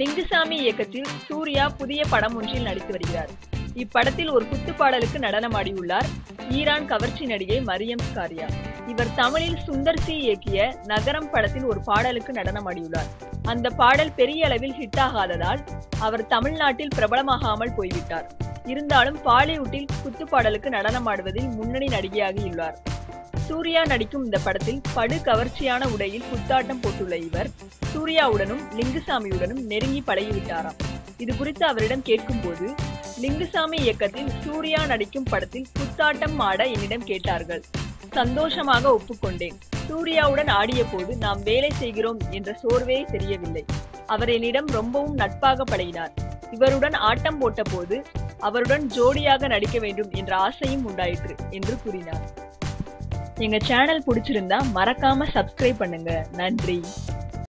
லிங்குசாமி இயக்கத்தில் சூர்யா புதிய படம் ஒன்றில் நடித்து வருகிறார். இப்படத்தில் ஒரு குத்துப்பாடலுக்கு நடனமாடியுள்ளார் ஈரான் கவர்ச்சி நடிகை மரியம் ஸ்காரியா. இவர் தமிழில் சுந்தர் சி இயக்கிய நகரம் படத்தில் ஒரு பாடலுக்கு நடனமாடியுள்ளார். அந்த பாடல் பெரிய அளவில் ஹிட் ஆகாததால் அவர் தமிழ்நாட்டில் பிரபலமாகாமல் போய்விட்டார். இருந்தாலும் பாலிவுட்டில் குத்துப்பாடலுக்கு நடனமாடுவதில் முன்னணி நடிகையாகியுள்ளார். சூர்யா நடிக்கும் இந்த படத்தில் படு கவர்ச்சியான உடையில் குத்தாட்டம் போட்டுள்ள இவர் சூர்யாவுடனும் லிங்குசாமியுடனும் நெருங்கி பழகிவிட்டாராம். இது குறித்து அவரிடம் கேட்கும்போது, லிங்குசாமி இயக்கத்தில் சூர்யா நடிக்கும் படத்தில் குத்தாட்டம் ஆட என்னிடம் கேட்டார்கள். சந்தோஷமாக ஒப்புக்கொண்டேன். சூர்யாவுடன் ஆடிய போது நாம் வேலை செய்கிறோம் என்ற சோர்வே தெரியவில்லை. அவர் என்னிடம் ரொம்பவும் நட்பாக பழகினார். இவருடன் ஆட்டம் போட்ட போது அவருடன் ஜோடியாக நடிக்க வேண்டும் என்ற ஆசையும் உண்டாயிற்று என்று கூறினார். எங்க சேனல் பிடிச்சிருந்தா மறக்காம சப்ஸ்கிரைப் பண்ணுங்க. நன்றி.